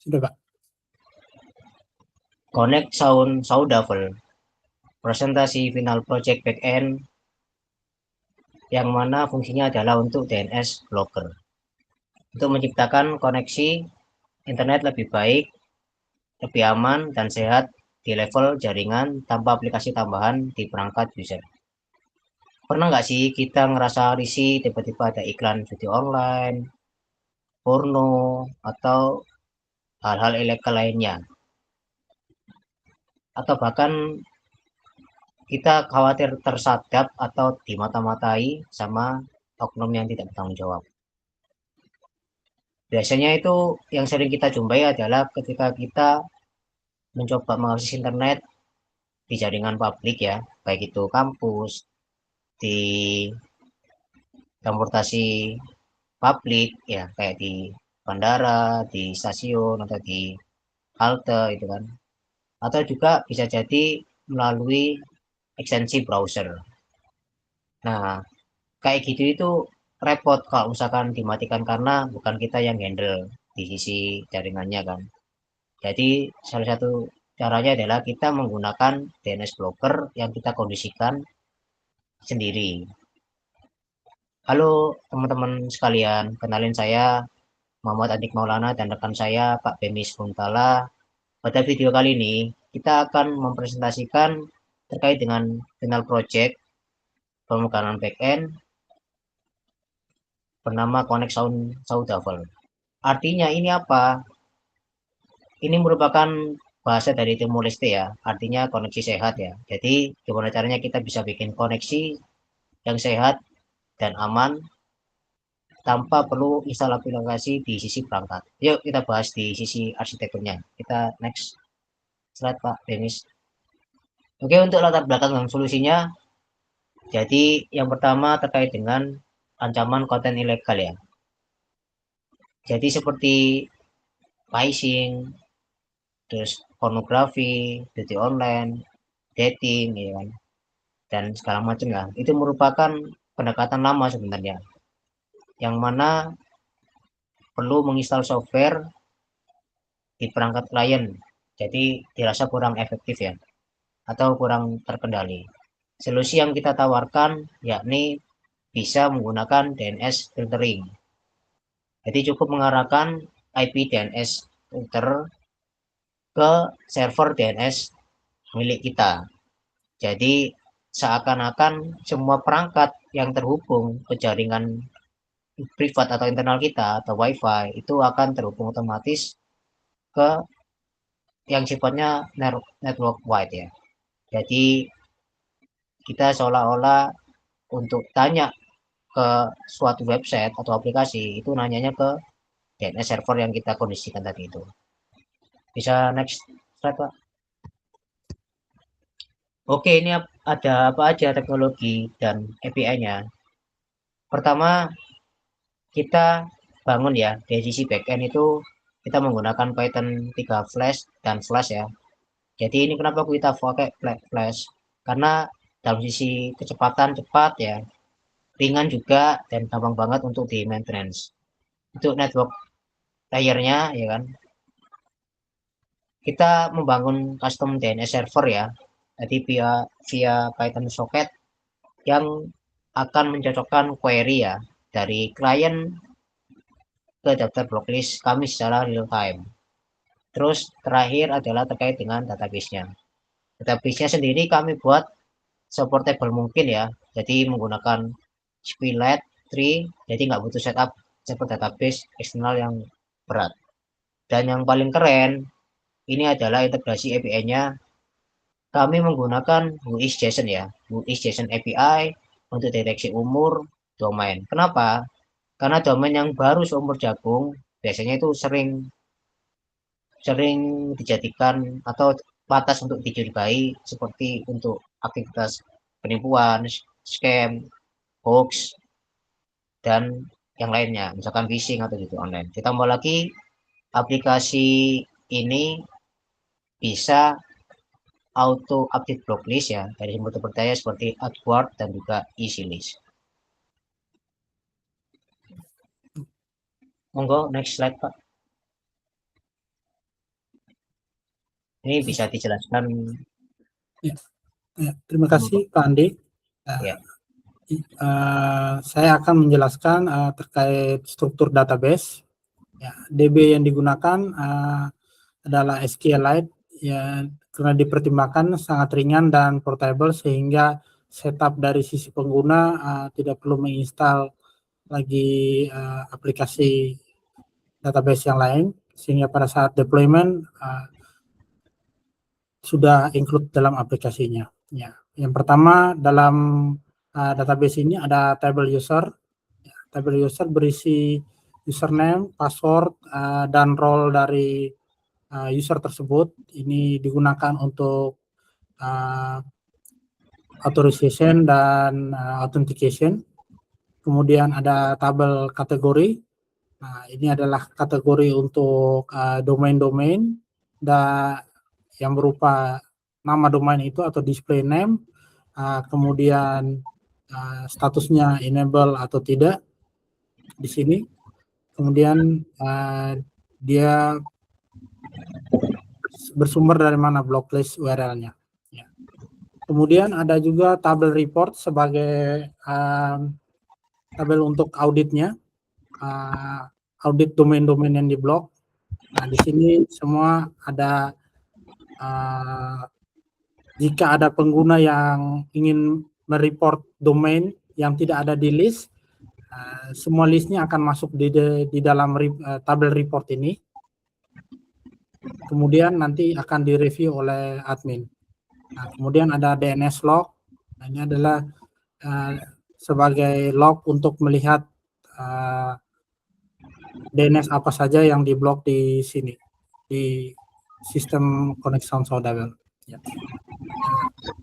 Sudah, Pak. Connect Soundable, presentasi final project backend yang mana fungsinya adalah untuk DNS blocker. Untuk menciptakan koneksi internet lebih baik, lebih aman, dan sehat di level jaringan tanpa aplikasi tambahan di perangkat user. Pernah nggak sih kita ngerasa risih tiba-tiba ada iklan judi online, porno, atau hal-hal ilegal lainnya? Atau bahkan kita khawatir tersadap atau dimata-matai sama oknum yang tidak bertanggung jawab. Biasanya itu yang sering kita jumpai adalah ketika kita mencoba mengakses internet di jaringan publik ya, baik itu kampus, di transportasi publik ya, kayak di bandara, di stasiun, atau di halte itu kan. Atau juga bisa jadi melalui ekstensi browser. Nah, kayak gitu itu repot kalau misalkan dimatikan karena bukan kita yang handle di sisi jaringannya kan. Jadi salah satu caranya adalah kita menggunakan DNS blocker yang kita kondisikan sendiri. Halo teman-teman sekalian, kenalin saya Muhammad Adik Maulana dan rekan saya Pak Bemis Kuntala. Pada video kali ini kita akan mempresentasikan terkait dengan final project pemekaran backend bernama Connect Soundable. Artinya ini apa? Ini merupakan bahasa dari Timur Leste ya, artinya koneksi sehat ya. Jadi gimana caranya kita bisa bikin koneksi yang sehat dan aman tanpa perlu install aplikasi di sisi perangkat. Yuk kita bahas di sisi arsitekturnya. Kita next slide Pak Denis. Oke, untuk latar belakang dan solusinya, jadi yang pertama terkait dengan ancaman konten ilegal ya. Jadi seperti phishing, terus pornografi, judi online, dating, ya kan, dan segala macam lah. Itu merupakan pendekatan lama sebenarnya, yang mana perlu menginstal software di perangkat klien. Jadi dirasa kurang efektif ya, atau kurang terkendali. Solusi yang kita tawarkan yakni bisa menggunakan DNS filtering. Jadi cukup mengarahkan IP DNS router ke server DNS milik kita. Jadi seakan-akan semua perangkat yang terhubung ke jaringan privat atau internal kita atau WiFi itu akan terhubung otomatis ke yang sifatnya network wide ya. Jadi kita seolah-olah untuk tanya ke suatu website atau aplikasi itu nanyanya ke DNS server yang kita kondisikan tadi itu. Bisa next slide Pak. Oke, ini ada apa aja teknologi dan API-nya. Pertama, kita bangun ya dari sisi backend itu kita menggunakan Python 3 Flash dan Flash ya. Jadi ini kenapa kita pakai Flash? Karena dalam sisi kecepatan cepat ya, ringan juga dan gampang banget untuk di maintenance. Untuk network layernya ya kan, kita membangun custom DNS server ya. Jadi via Python socket yang akan mencocokkan query ya dari klien ke daftar blocklist kami secara real time. Terus terakhir adalah terkait dengan database-nya. Database-nya sendiri kami buat supportable mungkin ya. Jadi menggunakan SQLite, Tree, jadi nggak butuh setup server database eksternal yang berat. Dan yang paling keren, ini adalah integrasi API-nya. Kami menggunakan WHOIS.json ya, WHOIS.json API untuk deteksi umur domain. Kenapa? Karena domain yang baru seumur jagung biasanya itu sering sering dijadikan atau pantas untuk dicurigai seperti untuk aktivitas penipuan, scam, hoax, dan yang lainnya, misalkan phishing atau judi online. Ditambah lagi aplikasi ini bisa auto update blocklist ya dari sumber terpercaya seperti AdWord dan juga EasyList. Monggo next slide Pak. Ini bisa dijelaskan. Ya, ya. Terima kasih Pak Andi. Ya. Saya akan menjelaskan terkait struktur database. Ya, DB yang digunakan adalah SQLite, ya, karena dipertimbangkan sangat ringan dan portable sehingga setup dari sisi pengguna tidak perlu menginstal lagi aplikasi database yang lain, sehingga pada saat deployment sudah include dalam aplikasinya. Ya, yang pertama dalam database ini ada table user. Table user berisi username, password, dan role dari user tersebut. Ini digunakan untuk authorization dan authentication. Kemudian ada tabel kategori. Nah, ini adalah kategori untuk domain-domain yang berupa nama domain itu atau display name, kemudian statusnya enable atau tidak di sini. Kemudian dia bersumber dari mana blocklist URL-nya. Ya. Kemudian ada juga tabel report sebagai tabel untuk auditnya, audit domain-domain yang diblok. Nah, di sini semua ada jika ada pengguna yang ingin mereport domain yang tidak ada di list, semua listnya akan masuk di dalam tabel report ini. Kemudian nanti akan direview oleh admin. Nah, kemudian ada DNS log. Nah, ini adalah sebagai log untuk melihat DNS apa saja yang diblok di sini, di sistem connection saudara. Ya.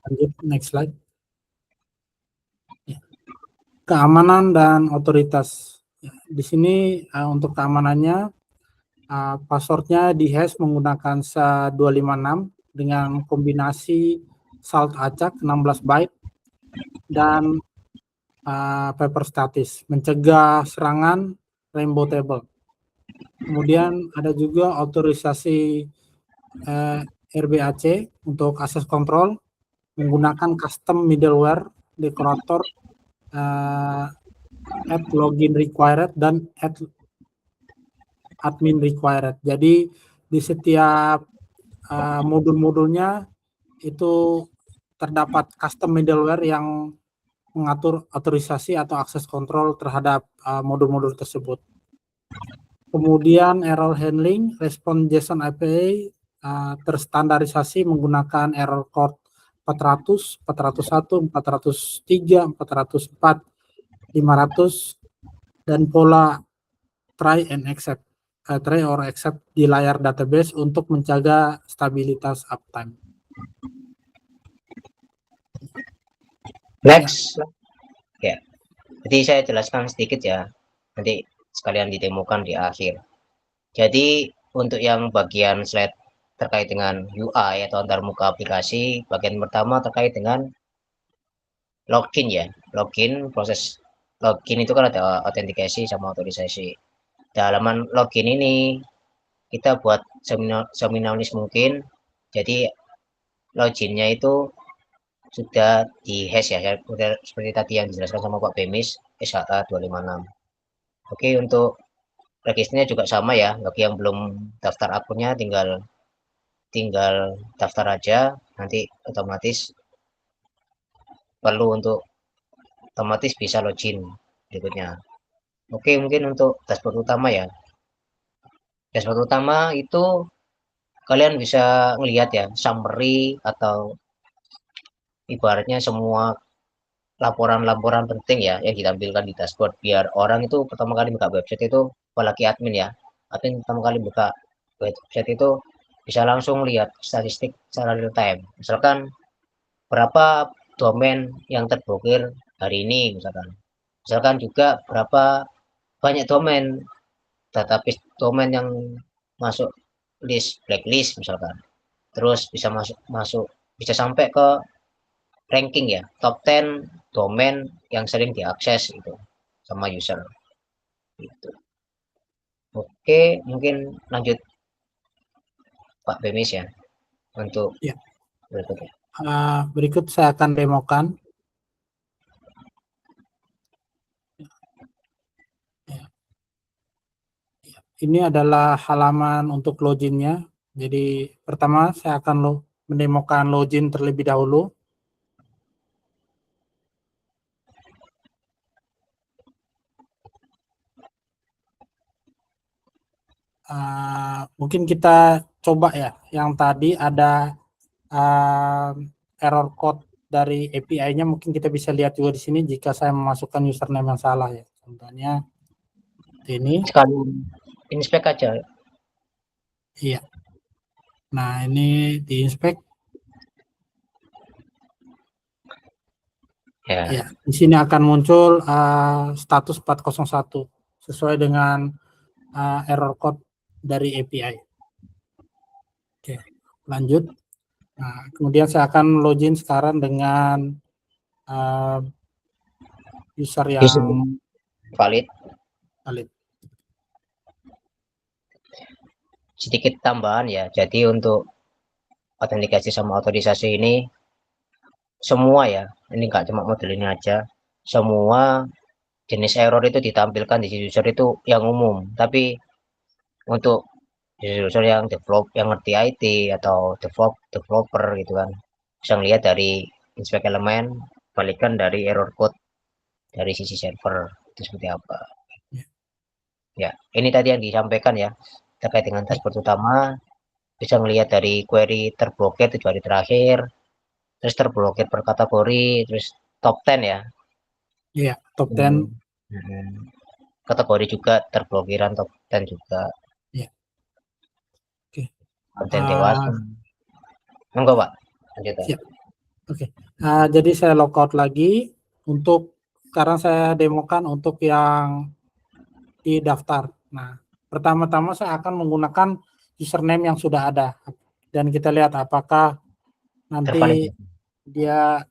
Lanjut, next slide. Ya. Keamanan dan otoritas. Ya, di sini untuk keamanannya, passwordnya dihash menggunakan SHA-256 dengan kombinasi salt acak 16 byte dan paper status, mencegah serangan rainbow table. Kemudian ada juga otorisasi RBAC untuk access control menggunakan custom middleware decorator add login required dan add admin required. Jadi di setiap modul-modulnya itu terdapat custom middleware yang mengatur otorisasi atau akses kontrol terhadap modul-modul tersebut. Kemudian error handling, respon JSON API terstandarisasi menggunakan error code 400, 401, 403, 404, 500, dan pola try and accept, try or accept di layar database untuk menjaga stabilitas uptime. Next. Ya. Jadi saya jelaskan sedikit ya. Nanti sekalian ditemukan di akhir. Jadi untuk yang bagian slide terkait dengan UI atau antarmuka aplikasi, bagian pertama terkait dengan login ya. Login, proses login itu kan ada autentikasi sama otorisasi. Halaman login ini kita buat seminimalis mungkin. Jadi loginnya itu sudah di hash ya, sudah seperti tadi yang dijelaskan sama Pak Bemis, SHA-256. Oke, untuk registernya juga sama ya, bagi yang belum daftar akunnya tinggal daftar aja, nanti otomatis perlu untuk otomatis bisa login berikutnya. Oke, mungkin untuk dashboard utama ya. Dashboard utama itu kalian bisa melihat ya, summary atau ibaratnya semua laporan-laporan penting ya yang ditampilkan di dashboard biar orang itu pertama kali buka website itu, apalagi admin ya, admin pertama kali buka website itu bisa langsung lihat statistik secara real time, misalkan berapa domain yang terblokir hari ini, misalkan juga berapa banyak domain database domain yang masuk list blacklist misalkan, terus bisa masuk bisa sampai ke ranking ya, top 10 domain yang sering diakses itu sama user gitu. Oke, mungkin lanjut Pak Bemis ya. untuk Ya. berikutnya. Berikut saya akan demokan. Ya. Ini adalah halaman untuk loginnya. Jadi pertama saya akan mendemokan login terlebih dahulu. Mungkin kita coba ya, yang tadi ada error code dari API-nya, mungkin kita bisa lihat juga di sini jika saya memasukkan username yang salah ya. Contohnya ini. Sekali inspek aja. Iya. Nah, ini di inspek. Ya. Ya, di sini akan muncul status 401 sesuai dengan error code dari API. Oke, lanjut. Nah, kemudian saya akan login sekarang dengan user yang valid. valid. Sedikit tambahan ya. Jadi untuk autentikasi sama otorisasi ini semua ya. Ini nggak cuma model ini aja. Semua jenis error itu ditampilkan di sisi user itu yang umum. Tapi untuk user yang yang ngerti IT atau developer gitu kan, bisa lihat dari inspect elemen, balikan dari error code dari sisi server itu seperti apa. Ya, ini tadi yang disampaikan ya terkait dengan dashboard utama, bisa melihat dari query terblokir 7 hari terakhir, terus terblokir per kategori, terus top 10 ya. Iya, top 10. Kategori juga terblokirkan top 10 juga. Iya. Oke. Konten dewasa. Enggak, Pak. Lanjut. Siap. Oke. Jadi saya logout lagi untuk sekarang saya demokan untuk yang di daftar. Nah, pertama-tama saya akan menggunakan username yang sudah ada dan kita lihat apakah nanti dia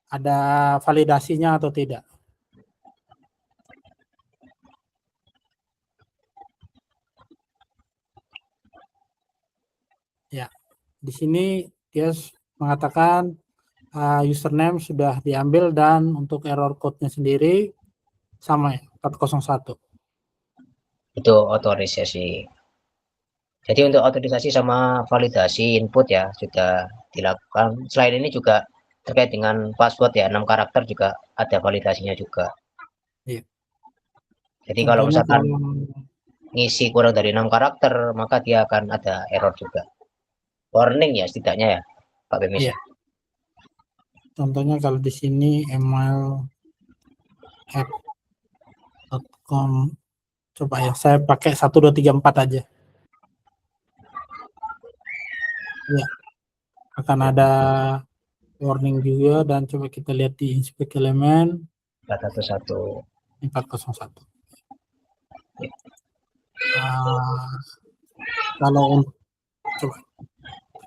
ada validasinya atau tidak. Ya, di sini dia mengatakan username sudah diambil dan untuk error code-nya sendiri sama ya, 401. Itu otorisasi. Jadi untuk otorisasi sama validasi input ya sudah dilakukan. Selain ini juga terkait dengan password ya, 6 karakter juga ada validasinya juga. Iya. Jadi kalau Contohnya misalkan ngisi kurang dari 6 karakter, maka dia akan ada error juga. Warning ya setidaknya ya, Pak Bemis. Iya. Contohnya kalau di sini email app.com, coba ya, saya pakai 1234 aja. Ya, akan ada warning juga dan coba kita lihat di inspect elemen 401. 401.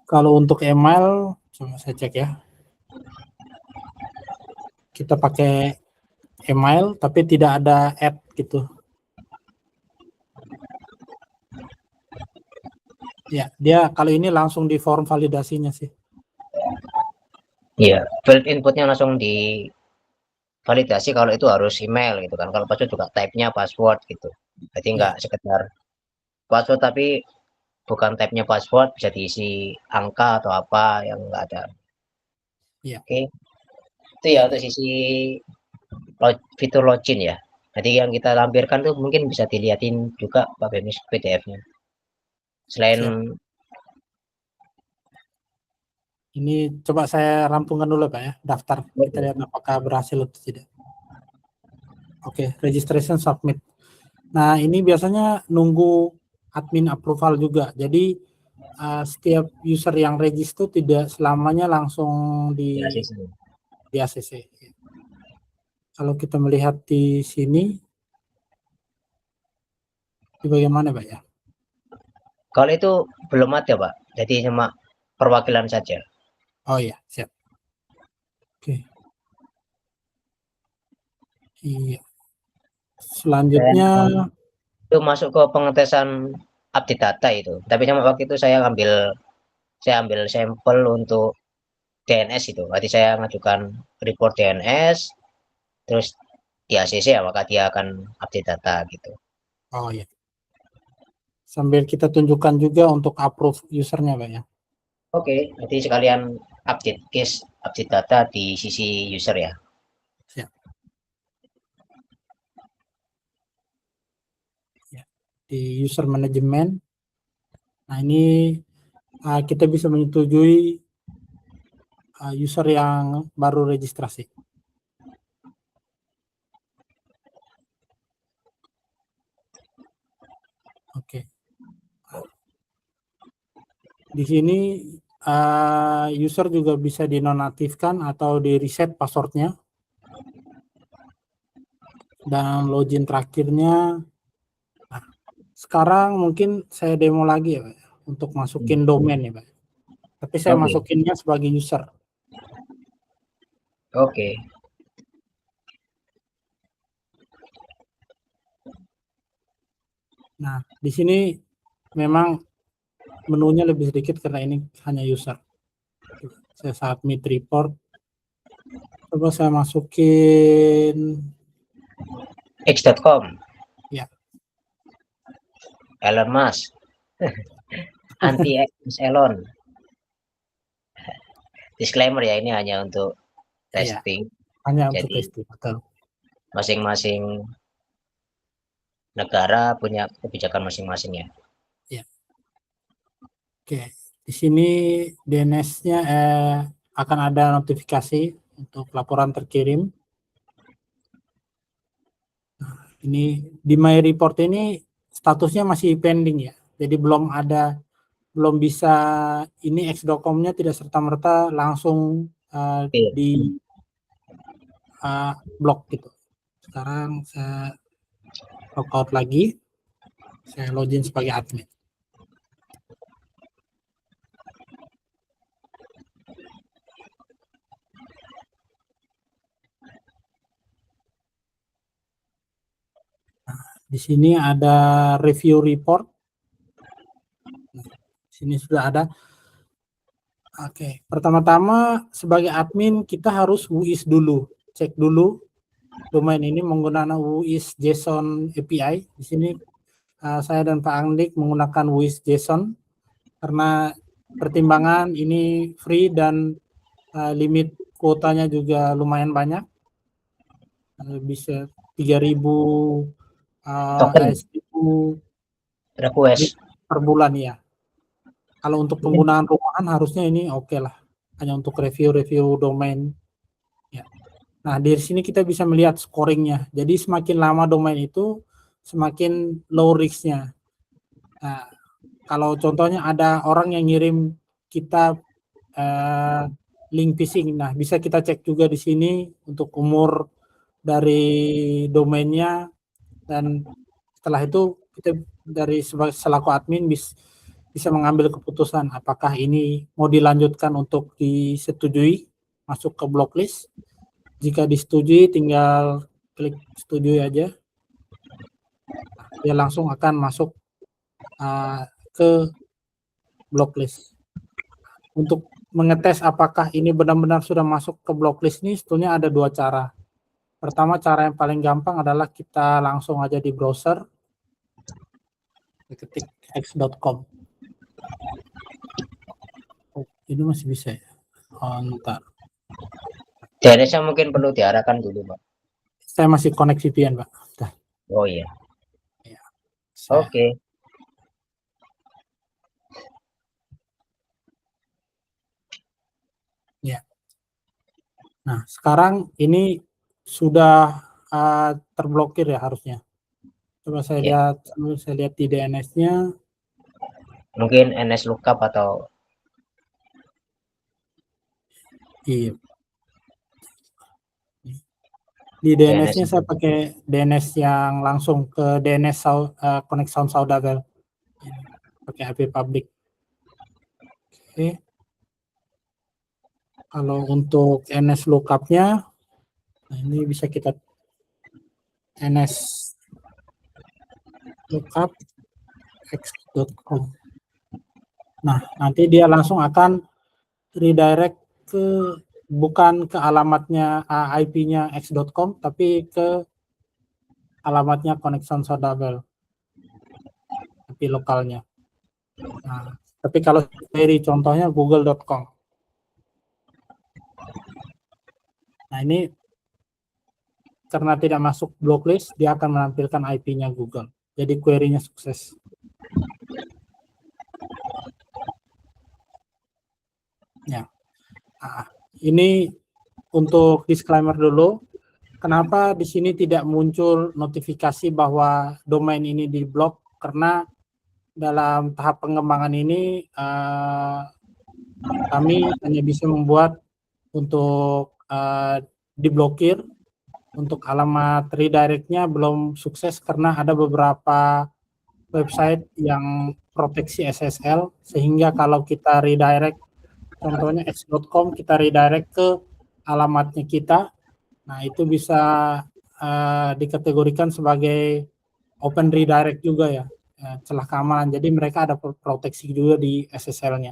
Kalau untuk email, coba saya cek ya. Kita pakai email tapi tidak ada add gitu. Ya, dia kali ini langsung di form validasinya sih. Iya, field inputnya langsung di validasi kalau itu harus email gitu kan. Kalau password juga type-nya password gitu. Jadi nggak sekedar password tapi bukan type-nya password, bisa diisi angka atau apa yang nggak ada. Iya. Oke, itu ya untuk sisi fitur login ya. Jadi yang kita lampirkan tuh mungkin bisa dilihatin juga Pak Bemis PDF-nya. Selain Siap. Ini coba saya rampungkan dulu Pak ya, daftar. Kita lihat apakah berhasil atau tidak. Oke, registration submit. Nah, ini biasanya nunggu admin approval juga. Jadi setiap user yang register tidak selamanya langsung di ACC. Kalau kita melihat di sini, bagaimana Pak ya? Kalau itu belum ada Pak, jadi cuma perwakilan saja. Oh iya, siap. Oke. Iya. Selanjutnya itu masuk ke pengetesan update data itu. Tapi sama waktu itu saya ambil sampel untuk DNS itu. Berarti saya ngajukan report DNS, terus di ACC ya, maka dia akan update data gitu. Oh ya. Sambil kita tunjukkan juga untuk approve usernya, Pak ya. Oke, nanti sekalian update case, update data di sisi user ya. Siap. Ya. Di user management. Nah, ini kita bisa menyetujui user yang baru registrasi. Oke. Di sini user juga bisa dinonaktifkan atau di reset passwordnya. Dan login terakhirnya. Nah, sekarang mungkin saya demo lagi ya, Pak, untuk masukin domain ya, Pak. Tapi saya masukinnya sebagai user. Oke. Nah, di sini memang menunya lebih sedikit karena ini hanya user. Saya submit report. Coba saya masukin X.com. ya. Elon Musk. Anti X Elon. Disclaimer ya, ini hanya untuk testing. Ya, hanya untuk Jadi testing. Betul. masing-masing negara punya kebijakan masing-masing ya. Ya. Oke, di sini DNS-nya akan ada notifikasi untuk laporan terkirim. Nah, ini di My Report ini statusnya masih pending ya. Jadi belum bisa, ini X.com-nya tidak serta-merta langsung di blok gitu. Sekarang saya logout lagi, saya login sebagai admin. Di sini ada review report. Nah, di sini sudah ada. Oke, pertama-tama sebagai admin kita harus WHOIS dulu. Cek dulu domain ini menggunakan WHOIS JSON API. Di sini saya dan Pak Angdik menggunakan WHOIS JSON karena pertimbangan ini free dan limit kuotanya juga lumayan banyak. Bisa 3.000 request per bulan ya. Kalau untuk penggunaan rumahan harusnya ini oke lah. Hanya untuk review domain. Ya. Nah, di sini kita bisa melihat scoringnya. Jadi semakin lama domain itu, semakin low risk-nya. Nah, kalau contohnya ada orang yang ngirim kita link phishing. Nah, bisa kita cek juga di sini untuk umur dari domainnya, dan setelah itu kita dari selaku admin bisa mengambil keputusan apakah ini mau dilanjutkan untuk disetujui masuk ke blacklist. Jika disetujui tinggal klik setujui aja. Dia langsung akan masuk ke blacklist. Untuk mengetes apakah ini benar-benar sudah masuk ke blacklist ini sebetulnya ada dua cara. Pertama, cara yang paling gampang adalah kita langsung aja di browser ketik x.com. Oh, ini masih bisa ya. Ntar. DNS-nya mungkin perlu diarahkan dulu, Pak. Saya masih connect VPN, Pak. Bentar. Oh iya. Ya, Oke. Ya. Nah, sekarang ini sudah terblokir ya harusnya. Coba saya lihat di DNS-nya. Mungkin NS lookup atau Iya. Di DNS-nya saya pakai DNS yang langsung ke DNS Connect Sound Saudavel. Pakai IP public. Oke. Kalau untuk NS lookup-nya, nah ini bisa kita NS lookup x.com. Nah, nanti dia langsung akan redirect bukan ke alamatnya IP-nya x.com, tapi ke alamatnya Connection Soundable, IP lokalnya. Nah, tapi kalau query contohnya google.com. Nah, ini karena tidak masuk blacklist, dia akan menampilkan IP-nya Google. Jadi query-nya sukses. Ya. Nah, ini untuk disclaimer dulu. Kenapa di sini tidak muncul notifikasi bahwa domain ini diblok? Karena dalam tahap pengembangan ini kami hanya bisa membuat untuk diblokir. Untuk alamat redirect-nya belum sukses karena ada beberapa website yang proteksi SSL, sehingga kalau kita redirect, contohnya x.com, kita redirect ke alamatnya kita, nah itu bisa dikategorikan sebagai open redirect juga ya, celah keamanan. Jadi mereka ada proteksi juga di SSL-nya.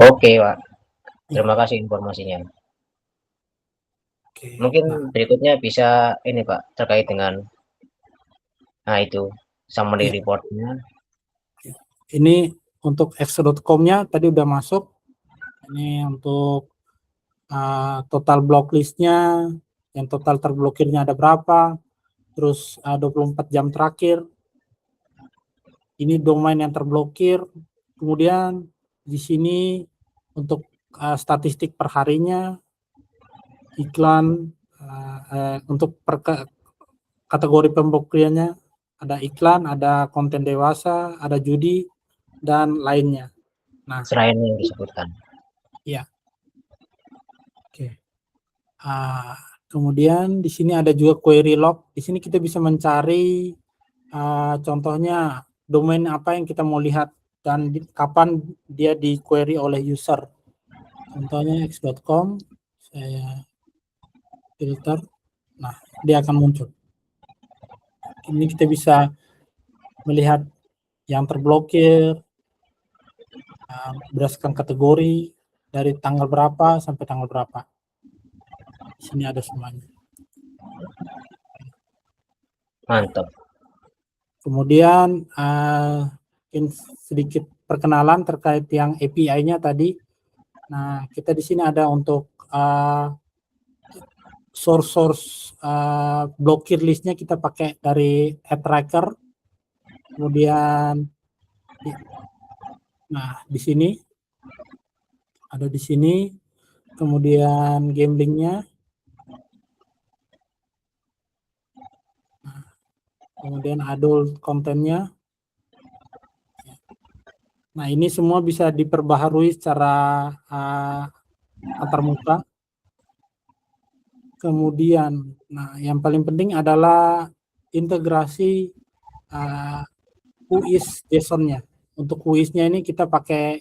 Oke, Pak. Terima kasih informasinya. Oke. Mungkin Nah, berikutnya bisa ini Pak, terkait dengan itu summary ya, report-nya. ini untuk x.com-nya tadi udah masuk. Ini untuk total blocklist-nya, yang total terblokirnya ada berapa, terus 24 jam terakhir, ini domain yang terblokir, kemudian di sini untuk statistik perharinya, iklan, untuk kategori pemblokirannya, ada iklan, ada konten dewasa, ada judi, dan lainnya. Nah, Selain yang disebutkan. ya, oke. Kemudian di sini ada juga query log. Di sini kita bisa mencari contohnya domain apa yang kita mau lihat dan kapan dia di query oleh user. Contohnya x.com, saya filter, nah dia akan muncul. Ini kita bisa melihat yang terblokir berdasarkan kategori dari tanggal berapa sampai tanggal berapa. Di sini ada semuanya. Mantap. Kemudian sedikit perkenalan terkait yang API-nya tadi. Nah, kita di sini ada untuk source blokir listnya kita pakai dari AdTracker. Kemudian di sini ada di sini. Kemudian gamblingnya. Kemudian adult kontennya. Nah, ini semua bisa diperbaharui secara antarmuka. Kemudian, nah yang paling penting adalah integrasi WHOIS JSON-nya. Untuk WHOIS-nya ini kita pakai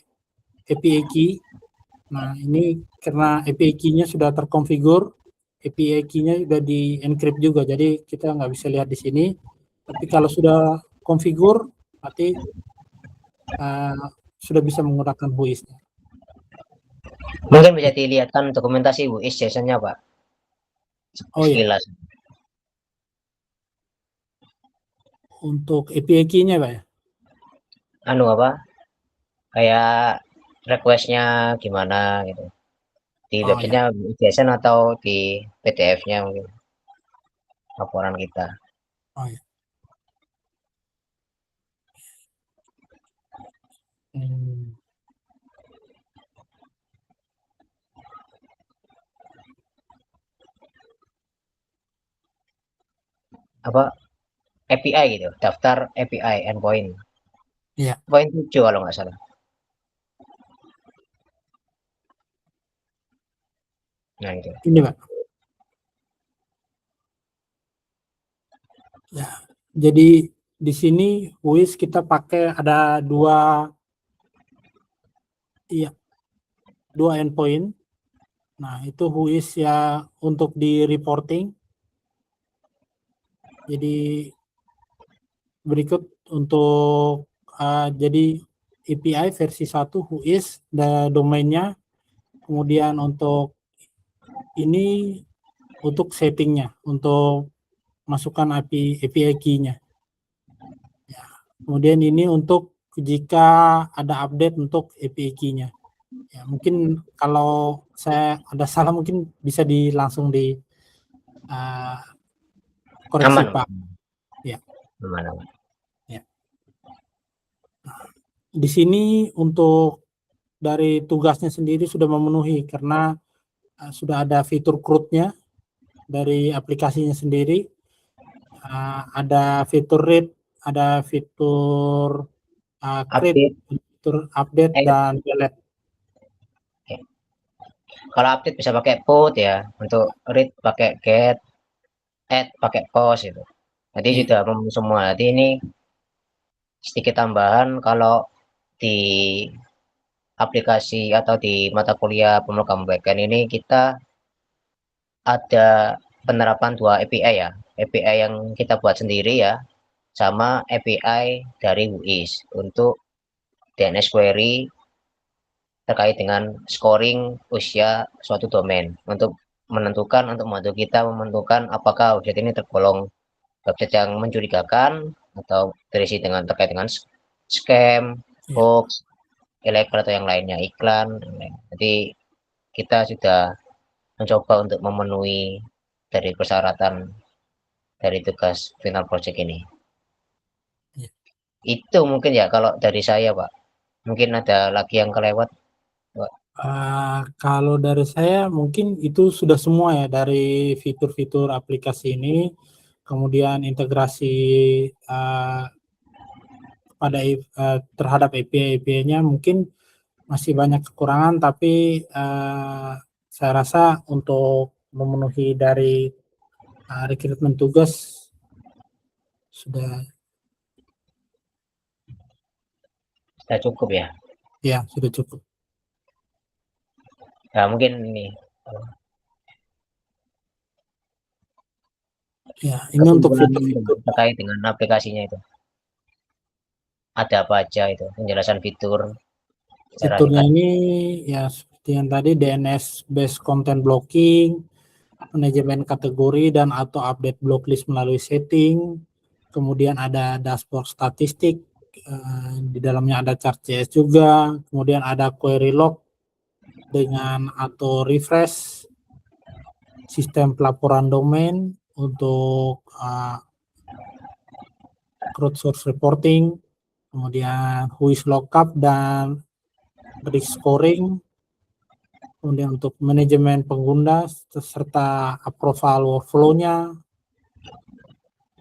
API key. Nah, ini karena API key-nya sudah terkonfigur, API key-nya sudah di-encrypt juga, jadi kita nggak bisa lihat di sini. Tapi kalau sudah konfigur, berarti sudah bisa menggunakan WHOIS-nya. Mungkin bisa dilihatkan dokumentasi WIS JSON-nya Pak. Oh ya, Sekilas. untuk API key-nya Pak ya? Apa? Kayak request-nya gimana gitu. Di Oh ya, websitenya JSON atau di PDF-nya mungkin. Laporan kita. oh ya. Hmm. Apa? API gitu. Daftar API endpoint. Iya. Poin 7 kalau nggak salah. Nah itu. Ini Pak. Ya, jadi di sini WHOIS kita pakai ada dua endpoint. Nah, itu WHOIS ya untuk di reporting. Jadi berikut untuk jadi API versi 1 whois domainnya, kemudian untuk ini untuk settingnya, untuk masukkan API key-nya. Ya. Kemudian ini untuk jika ada update untuk API key-nya. Ya, mungkin kalau saya ada salah mungkin bisa langsung di koreksi Aman. Pak. Ya. Aman. Ya. Di sini untuk dari tugasnya sendiri sudah memenuhi karena sudah ada fitur CRUD-nya dari aplikasinya sendiri. Ada fitur read, ada fitur create, Update. fitur update dan delete. Kalau update bisa pakai put ya, untuk read pakai get, add pakai post itu. Jadi Ya. sudah memenuhi semua. Jadi ini sedikit tambahan kalau di aplikasi atau di mata kuliah pemrograman backend ini kita ada penerapan 2 API ya. API yang kita buat sendiri ya, sama API dari WHOIS untuk DNS query terkait dengan scoring usia suatu domain untuk membantu kita menentukan apakah website ini tergolong website yang mencurigakan atau terisi dengan terkait dengan scam, Ya. hoax, ilegal atau yang lainnya, iklan. Jadi kita sudah mencoba untuk memenuhi dari persyaratan dari tugas final project ini. Ya. Itu mungkin ya kalau dari saya, Pak. Mungkin ada lagi yang kelewat, Pak. Kalau dari saya mungkin itu sudah semua ya dari fitur-fitur aplikasi ini, kemudian integrasi pada terhadap API-nya mungkin masih banyak kekurangan, tapi saya rasa untuk memenuhi dari rekrutmen tugas sudah Cukup ya. sudah cukup. Nah, mungkin ini Ya, ini untuk kesimpulan fitur-fitur. terkait dengan aplikasinya itu. Ada apa aja itu, penjelasan fitur secara Fiturnya ringkas. ini ya seperti yang tadi DNS based content blocking, manajemen kategori dan auto update blocklist melalui setting. Kemudian ada dashboard statistik, di dalamnya ada chart CS juga. Kemudian ada query log dengan auto refresh, sistem pelaporan domain untuk crowdsource reporting, kemudian whois lookup dan risk scoring. Kemudian untuk manajemen pengguna serta approval workflow-nya.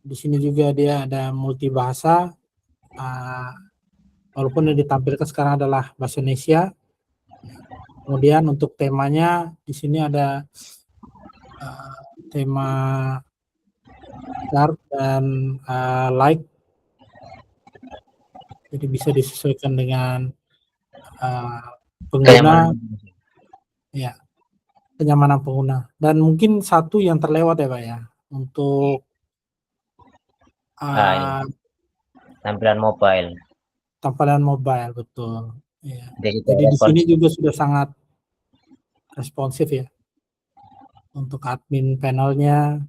Di sini juga dia ada multibahasa, walaupun yang ditampilkan sekarang adalah bahasa Indonesia. Kemudian untuk temanya di sini ada tema dark dan light, jadi bisa disesuaikan dengan pengguna. Ya, kenyamanan pengguna. Dan mungkin satu yang terlewat ya Pak ya, untuk Tampilan mobile. Tampilan mobile, betul. Ya. Jadi di responsif. sini juga sudah sangat responsif ya untuk admin panelnya.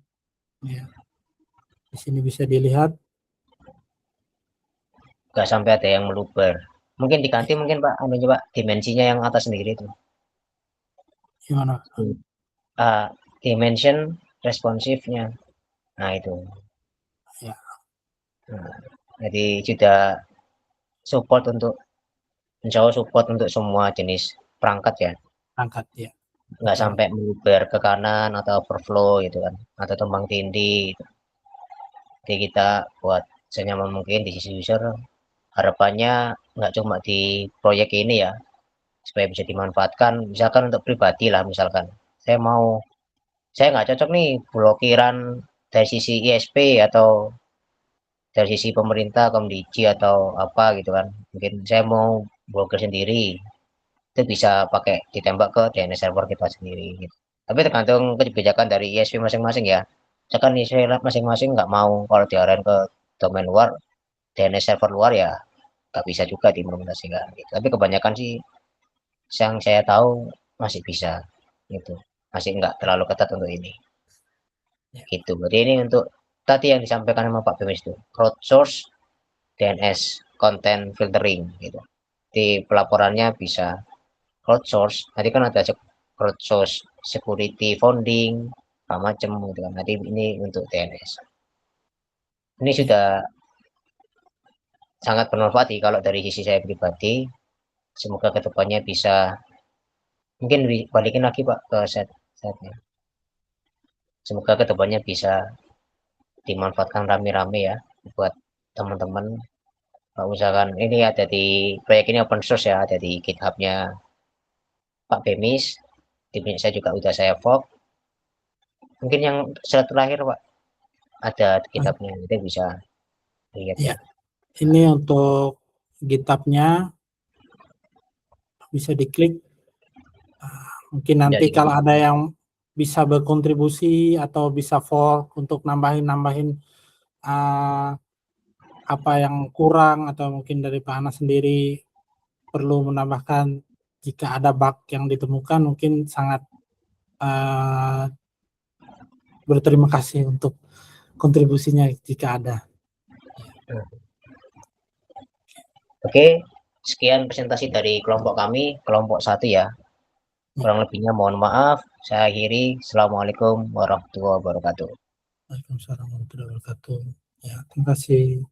Ya. Di sini bisa dilihat. Nggak sampai ada yang meluber. Mungkin diganti mungkin Pak, coba dimensinya yang atas sendiri itu. Gimana? Dimension responsifnya. Nah itu. Ya. Nah, jadi sudah support untuk menjauh support untuk semua jenis perangkat ya. Perangkat ya. Nggak sampai meluber ke kanan atau overflow gitu kan, atau tumpang tindih. Gitu. Jadi kita buat senyaman mungkin di sisi user. Harapannya nggak cuma di proyek ini ya, supaya bisa dimanfaatkan. Misalkan untuk pribadi lah, misalkan saya nggak cocok nih blokiran dari sisi ISP atau dari sisi pemerintah, Komdigi atau apa gitu kan. Mungkin saya mau blokir sendiri, itu bisa pakai ditembak ke DNS server kita sendiri gitu. Tapi tergantung kebijakan dari ISP masing-masing ya. Misalkan ISP masing-masing nggak mau kalau diarahin ke domain luar, DNS server luar ya nggak bisa juga diimplementasikan gitu. Tapi kebanyakan sih yang saya tahu masih bisa gitu, masih nggak terlalu ketat untuk ini Ya. gitu. Jadi ini untuk tadi yang disampaikan sama Pak Bemis itu crowdsource DNS content filtering gitu. Di pelaporannya bisa crowdsource, tadi kan ada crowdsource security founding macam gitu kan. Tadi ini untuk DNS ini Ya. sudah sangat bermanfaat kalau dari sisi saya pribadi. Semoga kedepannya bisa, mungkin balikin lagi Pak ke setnya. Semoga kedepannya bisa dimanfaatkan rame-rame ya buat teman-teman. Misalkan ini ada di proyek ini open source ya, ada di GitHub-nya Pak Bemis, di saya juga udah saya fork. Mungkin yang slide terakhir Pak, ada GitHub-nya, kita bisa lihat Ya, ya. ini untuk GitHub-nya bisa diklik. Mungkin nanti Jadi, kalau ada yang bisa berkontribusi atau bisa fork untuk nambahin apa yang kurang atau mungkin dari Pak Anas sendiri perlu menambahkan jika ada bug yang ditemukan, mungkin sangat berterima kasih untuk kontribusinya jika ada. oke, sekian presentasi dari kelompok kami, kelompok 1 ya. Kurang lebihnya mohon maaf. Saya akhiri. Assalamualaikum warahmatullahi wabarakatuh. Waalaikumsalam warahmatullahi wabarakatuh. Ya, terima kasih.